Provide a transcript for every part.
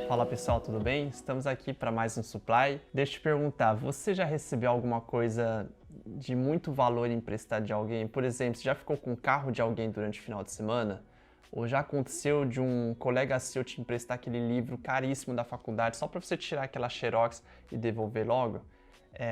Fala pessoal, tudo bem? Estamos aqui para mais um Supply. Deixa eu te perguntar, você já recebeu alguma coisa de muito valor emprestado de alguém? Por exemplo, você já ficou com o carro de alguém durante o final de semana? Ou já aconteceu de um colega seu te emprestar aquele livro caríssimo da faculdade só para você tirar aquela xerox e devolver logo?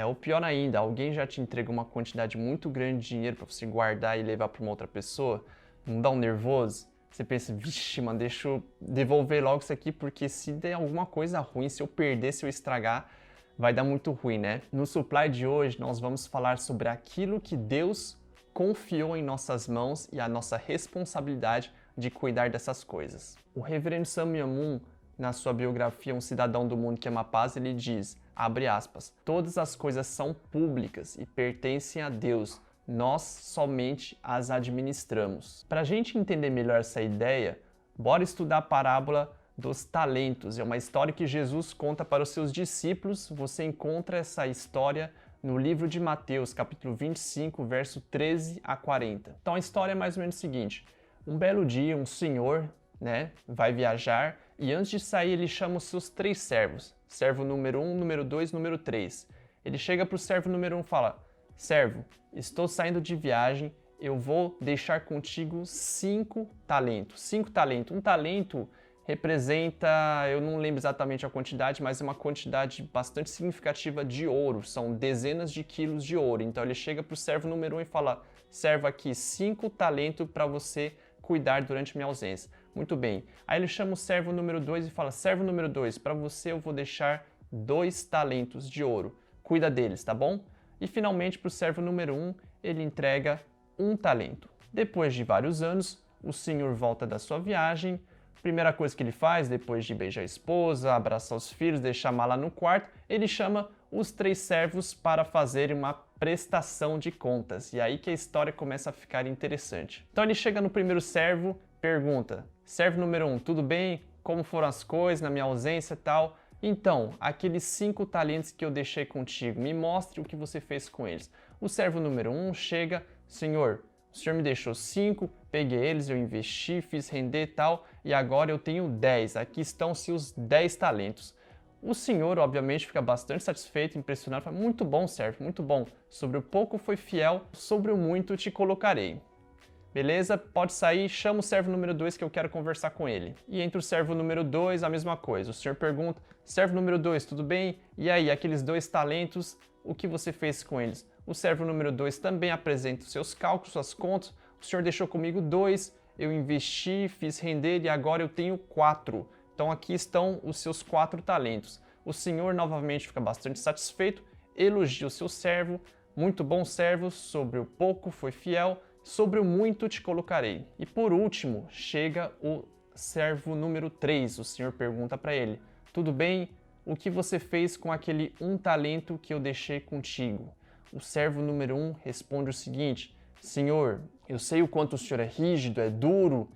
Ou pior ainda, alguém já te entregou uma quantidade muito grande de dinheiro para você guardar e levar para uma outra pessoa? Não dá um nervoso? Você pensa, vixe, mano, deixa eu devolver logo isso aqui, porque se der alguma coisa ruim, se eu perder, se eu estragar, vai dar muito ruim, né? No Supply de hoje, nós vamos falar sobre aquilo que Deus confiou em nossas mãos e a nossa responsabilidade de cuidar dessas coisas. O reverendo Samuel Moon, na sua biografia Um Cidadão do Mundo que Ama a Paz, ele diz, abre aspas, todas as coisas são públicas e pertencem a Deus, nós somente as administramos. Para a gente entender melhor essa ideia, bora estudar a parábola dos talentos. É uma história que Jesus conta para os seus discípulos. Você encontra essa história no livro de Mateus, capítulo 25, verso 13 a 40. Então a história é mais ou menos o seguinte. Um belo dia, um senhor, vai viajar e antes de sair ele chama os seus 3 servos. Servo número 1, número 2, número 3. Ele chega para o servo número 1 e fala, servo, estou saindo de viagem, eu vou deixar contigo 5 talentos. 5 talentos. Um talento representa, eu não lembro exatamente a quantidade, mas é uma quantidade bastante significativa de ouro. São dezenas de quilos de ouro. Então ele chega para o servo número 1 e fala, servo aqui 5 talentos para você cuidar durante minha ausência. Muito bem. Aí ele chama o servo número 2 e fala, servo número 2, para você eu vou deixar 2 talentos de ouro. Cuida deles, tá bom? E finalmente para o servo número 1, ele entrega 1 talento. Depois de vários anos, o senhor volta da sua viagem. Primeira coisa que ele faz, depois de beijar a esposa, abraçar os filhos, deixar a mala no quarto, ele chama os 3 servos para fazerem uma prestação de contas. E aí que a história começa a ficar interessante. Então ele chega no primeiro servo, pergunta, servo número 1, tudo bem? Como foram as coisas na minha ausência e tal? Então, aqueles 5 talentos que eu deixei contigo, me mostre o que você fez com eles. O servo número 1 chega, senhor, o senhor me deixou 5, peguei eles, eu investi, fiz render e tal, e agora eu tenho 10, aqui estão seus 10 talentos. O senhor, obviamente, fica bastante satisfeito, impressionado, fala, muito bom, servo, muito bom, sobre o pouco foi fiel, sobre o muito te colocarei. Beleza? Pode sair, chama o servo número 2 que eu quero conversar com ele. E entre o servo número 2, a mesma coisa. O senhor pergunta, servo número 2, tudo bem? E aí, aqueles 2 talentos, o que você fez com eles? O servo número 2 também apresenta os seus cálculos, suas contas. O senhor deixou comigo 2, eu investi, fiz render e agora eu tenho 4. Então aqui estão os seus 4 talentos. O senhor novamente fica bastante satisfeito, elogia o seu servo. Muito bom servo, sobre o pouco foi fiel, sobre o muito te colocarei. E por último, chega o servo número 3. O senhor pergunta para ele, tudo bem? O que você fez com aquele 1 talento que eu deixei contigo? O servo número 1 responde o seguinte, senhor, eu sei o quanto o senhor é rígido, é duro,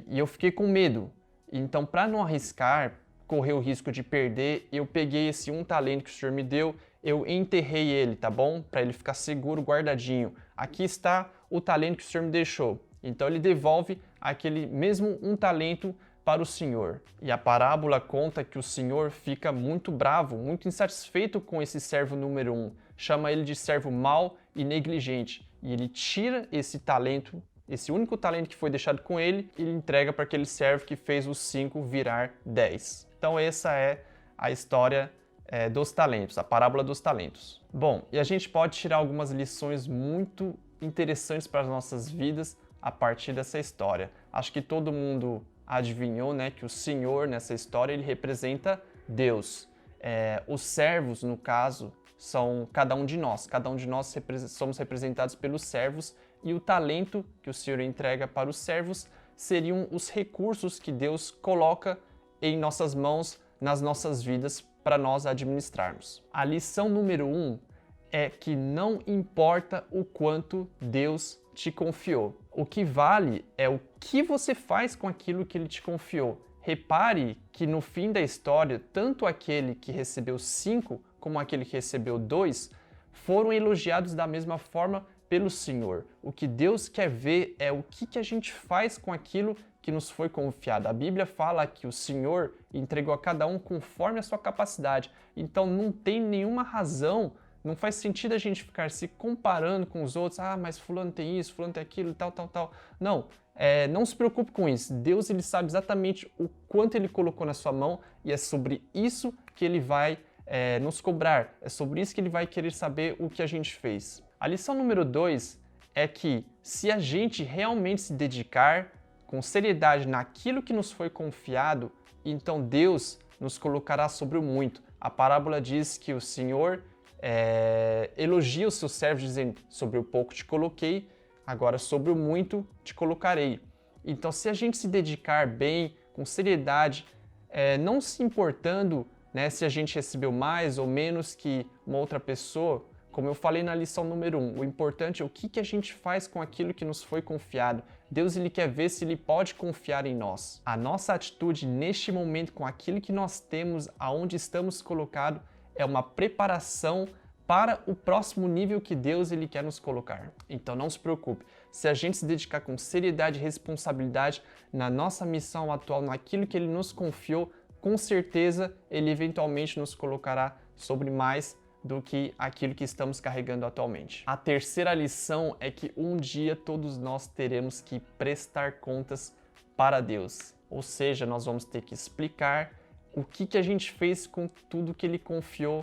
e eu fiquei com medo. Então, para não arriscar, correr o risco de perder, eu peguei esse 1 talento que o senhor me deu, eu enterrei ele, tá bom? Para ele ficar seguro, guardadinho. Aqui está o talento que o senhor me deixou. Então ele devolve aquele mesmo 1 talento para o senhor. E a parábola conta que o senhor fica muito bravo, muito insatisfeito com esse servo número 1. Chama ele de servo mau e negligente. E ele tira esse talento, esse único talento que foi deixado com ele, e ele entrega para aquele servo que fez os 5 virar 10. Então essa é a história dos talentos, a parábola dos talentos. Bom, e a gente pode tirar algumas lições muito interessantes para as nossas vidas a partir dessa história. Acho que todo mundo adivinhou, que o Senhor nessa história ele representa Deus. Os servos, no caso, são cada um de nós. Cada um de nós somos representados pelos servos e o talento que o Senhor entrega para os servos seriam os recursos que Deus coloca em nossas mãos, nas nossas vidas, para nós administrarmos. A lição número 1 é que não importa o quanto Deus te confiou. O que vale é o que você faz com aquilo que Ele te confiou. Repare que no fim da história, tanto aquele que recebeu 5 como aquele que recebeu 2 foram elogiados da mesma forma pelo Senhor. O que Deus quer ver é o que a gente faz com aquilo que nos foi confiado. A Bíblia fala que o Senhor entregou a cada um conforme a sua capacidade. Então não tem nenhuma razão, não faz sentido a gente ficar se comparando com os outros. Ah, mas fulano tem isso, fulano tem aquilo, tal. Não, não se preocupe com isso. Deus, ele sabe exatamente o quanto ele colocou na sua mão e é sobre isso que ele vai nos cobrar. É sobre isso que ele vai querer saber o que a gente fez. A lição número 2 é que se a gente realmente se dedicar com seriedade naquilo que nos foi confiado, então Deus nos colocará sobre o muito. A parábola diz que o Senhor elogia os seus servos dizendo: sobre o pouco te coloquei, agora sobre o muito te colocarei. Então, se a gente se dedicar bem, com seriedade, não se importando, né, se a gente recebeu mais ou menos que uma outra pessoa, como eu falei na lição número 1, o importante é o que a gente faz com aquilo que nos foi confiado. Deus, ele quer ver se ele pode confiar em nós. A nossa atitude neste momento com aquilo que nós temos, aonde estamos colocados, é uma preparação para o próximo nível que Deus ele quer nos colocar. Então não se preocupe, se a gente se dedicar com seriedade e responsabilidade na nossa missão atual, naquilo que ele nos confiou, com certeza ele eventualmente nos colocará sobre mais do que aquilo que estamos carregando atualmente. A terceira lição é que um dia todos nós teremos que prestar contas para Deus. Ou seja, nós vamos ter que explicar o que a gente fez com tudo que ele confiou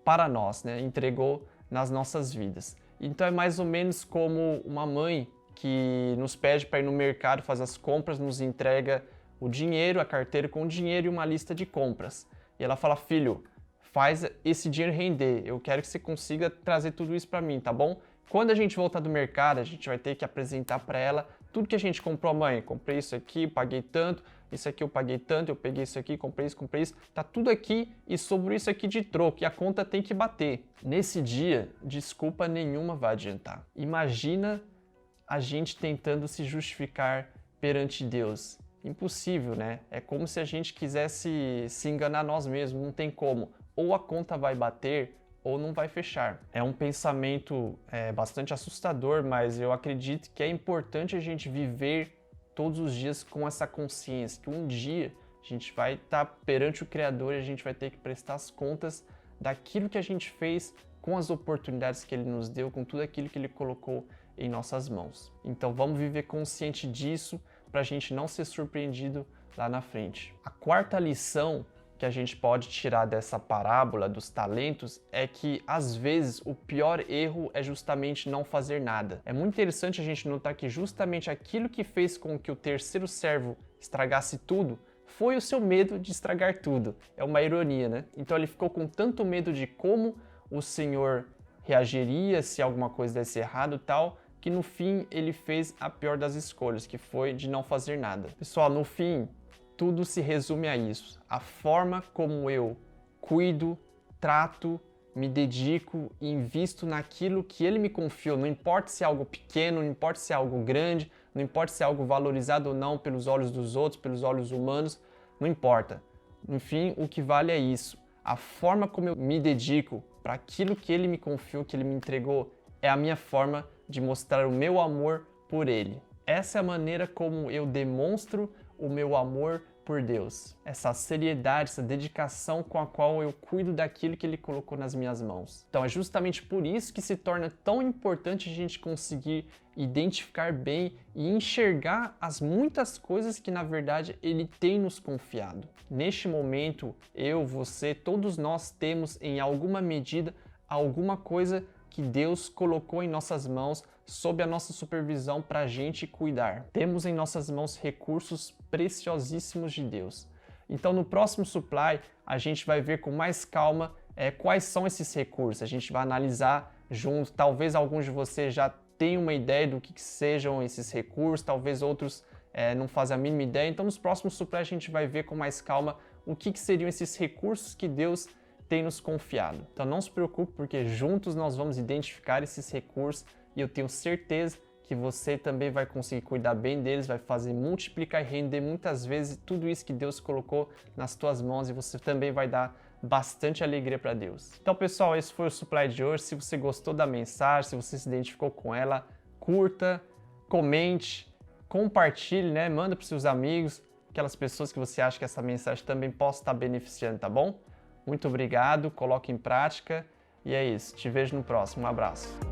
para nós, né? Entregou nas nossas vidas. Então é mais ou menos como uma mãe que nos pede para ir no mercado fazer as compras, nos entrega o dinheiro, a carteira com o dinheiro e uma lista de compras. E ela fala: filho, faz esse dinheiro render, eu quero que você consiga trazer tudo isso para mim, tá bom? Quando a gente voltar do mercado, a gente vai ter que apresentar para ela tudo que a gente comprou. Mãe, comprei isso aqui, paguei tanto, isso aqui eu paguei tanto, eu peguei isso aqui, comprei isso, tá tudo aqui e sobre isso aqui de troco, e a conta tem que bater. Nesse dia, desculpa nenhuma vai adiantar. Imagina a gente tentando se justificar perante Deus. Impossível, né? É como se a gente quisesse se enganar nós mesmos, não tem como. Ou a conta vai bater ou não vai fechar. É um pensamento bastante assustador, mas eu acredito que é importante a gente viver todos os dias com essa consciência, que um dia a gente vai estar perante o Criador e a gente vai ter que prestar as contas daquilo que a gente fez com as oportunidades que Ele nos deu, com tudo aquilo que Ele colocou em nossas mãos. Então vamos viver consciente disso para a gente não ser surpreendido lá na frente. A quarta lição que a gente pode tirar dessa parábola dos talentos é que, às vezes, o pior erro é justamente não fazer nada. É muito interessante a gente notar que justamente aquilo que fez com que o terceiro servo estragasse tudo foi o seu medo de estragar tudo. É uma ironia, né? Então ele ficou com tanto medo de como o Senhor reagiria se alguma coisa desse errado e tal, que no fim ele fez a pior das escolhas, que foi de não fazer nada. Pessoal, no fim, tudo se resume a isso. A forma como eu cuido, trato, me dedico e invisto naquilo que Ele me confiou. Não importa se é algo pequeno, não importa se é algo grande, não importa se é algo valorizado ou não pelos olhos dos outros, pelos olhos humanos, não importa. Enfim, o que vale é isso. A forma como eu me dedico para aquilo que Ele me confiou, que Ele me entregou, é a minha forma de mostrar o meu amor por Ele. Essa é a maneira como eu demonstro o meu amor por Deus. Essa seriedade, essa dedicação com a qual eu cuido daquilo que Ele colocou nas minhas mãos. Então é justamente por isso que se torna tão importante a gente conseguir identificar bem e enxergar as muitas coisas que na verdade Ele tem nos confiado. Neste momento, eu, você, todos nós temos em alguma medida alguma coisa que Deus colocou em nossas mãos sob a nossa supervisão para a gente cuidar. Temos em nossas mãos recursos preciosíssimos de Deus. Então no próximo Supply a gente vai ver com mais calma quais são esses recursos. A gente vai analisar junto, talvez alguns de vocês já tenham uma ideia do que sejam esses recursos, talvez outros não fazem a mínima ideia. Então nos próximos Supply a gente vai ver com mais calma o que seriam esses recursos que Deus tem nos confiado. Então não se preocupe, porque juntos nós vamos identificar esses recursos e eu tenho certeza que você também vai conseguir cuidar bem deles, vai fazer multiplicar e render muitas vezes tudo isso que Deus colocou nas tuas mãos, e você também vai dar bastante alegria para Deus. Então, pessoal, esse foi o Supply de hoje. Se você gostou da mensagem, se você se identificou com ela, curta, comente, compartilhe, né? Manda para os seus amigos, aquelas pessoas que você acha que essa mensagem também possa estar beneficiando, tá bom? Muito obrigado, coloque em prática e é isso. Te vejo no próximo. Um abraço.